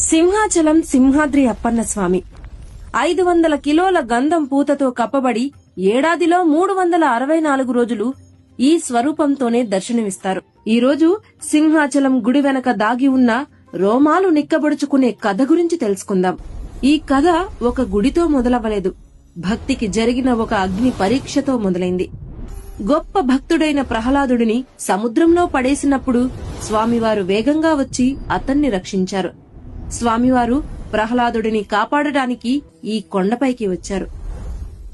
సింహాచలం సింహాద్రి అప్పన్న స్వామి 500 కిలోల గంధం పూతతో కప్పబడి ఏడాదిలో 364 రోజులు ఈ స్వరూపంతోనే దర్శనమిస్తారు. ఈ రోజు సింహాచలం గుడి వెనక దాగి ఉన్న రోమాలు నిక్కబడుచుకునే కథ గురించి తెలుసుకుందాం. ఈ కథ ఒక గుడితో మొదలవ్వలేదు, భక్తికి జరిగిన ఒక అగ్ని పరీక్షతో మొదలైంది. గొప్ప భక్తుడైన ప్రహ్లాదుడిని సముద్రంలో పడేసినప్పుడు స్వామివారు వేగంగా వచ్చి అతన్ని రక్షించారు. స్వామివారు ప్రహ్లాదుడిని కాపాడటానికి ఈ కొండపైకి వచ్చారు.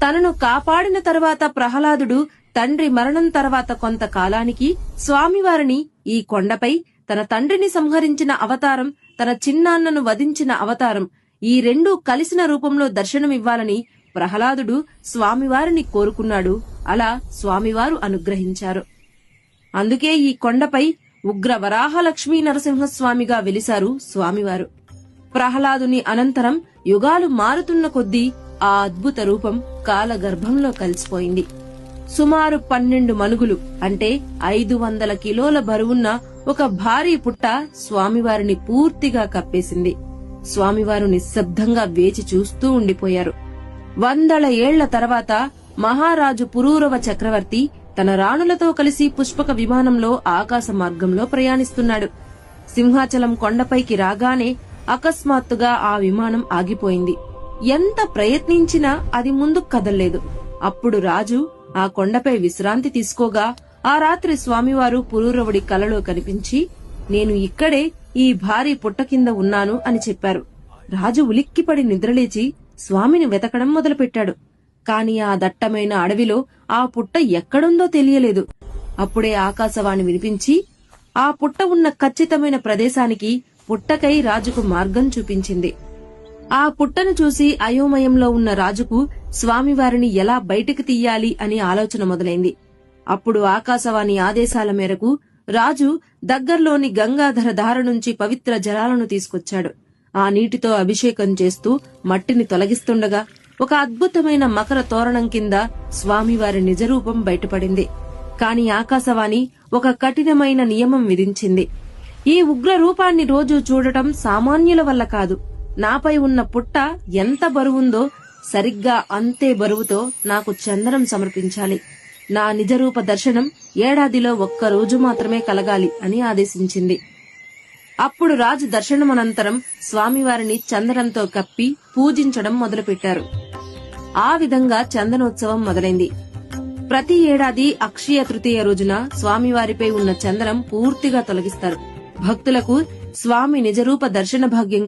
తనను కాపాడిన తర్వాత ప్రహ్లాదుడు తండ్రి మరణం తర్వాత కొంతకాలానికి స్వామివారిని ఈ కొండపై తన తండ్రిని సంహరించిన అవతారం, తన చిన్నాన్నను వధించిన అవతారం, ఈ రెండూ కలిసిన రూపంలో దర్శనమివ్వాలని ప్రహ్లాదుడు స్వామివారిని కోరుకున్నాడు. అలా స్వామివారు అనుగ్రహించారు. అందుకే ఈ కొండపై ఉగ్ర వరాహ లక్ష్మీ నరసింహస్వామిగా వెలిశారు స్వామివారు. ప్రహ్లాదుని అనంతరం యుగాలు మారుతున్న కొద్దీ ఆ అద్భుత రూపం కాలగర్భంలో కలిసిపోయింది. సుమారు 12 మనుగులు అంటే 500 కిలోల బరువున్న ఒక భారీ పుట్ట స్వామివారిని పూర్తిగా కప్పేసింది. స్వామివారు నిశ్శబ్దంగా వేచి చూస్తూ ఉండిపోయారు. 100 ఏళ్ల తర్వాత మహారాజు పురూరవ చక్రవర్తి తన రాణులతో కలిసి పుష్పక విమానంలో ఆకాశ మార్గంలో ప్రయాణిస్తున్నాడు. సింహాచలం కొండపైకి రాగానే అకస్మాత్తుగా ఆ విమానం ఆగిపోయింది. ఎంత ప్రయత్నించినా అది ముందుకు కదల్లేదు. అప్పుడు రాజు ఆ కొండపై విశ్రాంతి తీసుకోగా ఆ రాత్రి స్వామివారు పురూరవుడి కలలో కనిపించి, నేను ఇక్కడే ఈ భారీ పుట్ట కింద ఉన్నాను అని చెప్పారు. రాజు ఉలిక్కిపడి నిద్రలేచి స్వామిని వెతకడం మొదలుపెట్టాడు. కాని ఆ దట్టమైన అడవిలో ఆ పుట్ట ఎక్కడుందో తెలియలేదు. అప్పుడే ఆకాశవాణి వినిపించి ఆ పుట్ట ఉన్న ఖచ్చితమైన ప్రదేశానికి పుట్టకై రాజుకు మార్గం చూపించింది. ఆ పుట్టను చూసి అయోమయంలో ఉన్న రాజుకు స్వామివారిని ఎలా బయటికి తీయాలి అని ఆలోచన మొదలైంది. అప్పుడు ఆకాశవాణి ఆదేశాల మేరకు రాజు దగ్గర్లోని గంగాధర ధార నుంచి పవిత్ర జలాలను తీసుకొచ్చాడు. ఆ నీటితో అభిషేకం చేస్తూ మట్టిని తొలగిస్తుండగా ఒక అద్భుతమైన మకర తోరణం కింద స్వామివారి నిజరూపం బయటపడింది. కాని ఆకాశవాణి ఒక కఠినమైన నియమం విధించింది. ఈ ఉగ్ర రూపాన్ని రోజూ చూడటం సామాన్యుల వల్ల కాదు. నాపై ఉన్న పుట్ట ఎంత బరువుందో సరిగ్గా అంతే బరువుతో నాకు చందనం సమర్పించాలి. నా నిజరూప దర్శనం ఏడాదిలో 1 రోజు మాత్రమే కలగాలి అని ఆదేశించింది. అప్పుడు రాజు దర్శనమనంతరం స్వామివారిని చందనంతో కప్పి పూజించడం మొదలుపెట్టారు. ఆ విధంగా చందనోత్సవం మొదలైంది. ప్రతి ఏడాది అక్షయ తృతీయ రోజున స్వామివారిపై ఉన్న చందనం పూర్తిగా తొలగిస్తారు. భక్తులకు స్వామి నిజరూప దర్శన భాగ్యం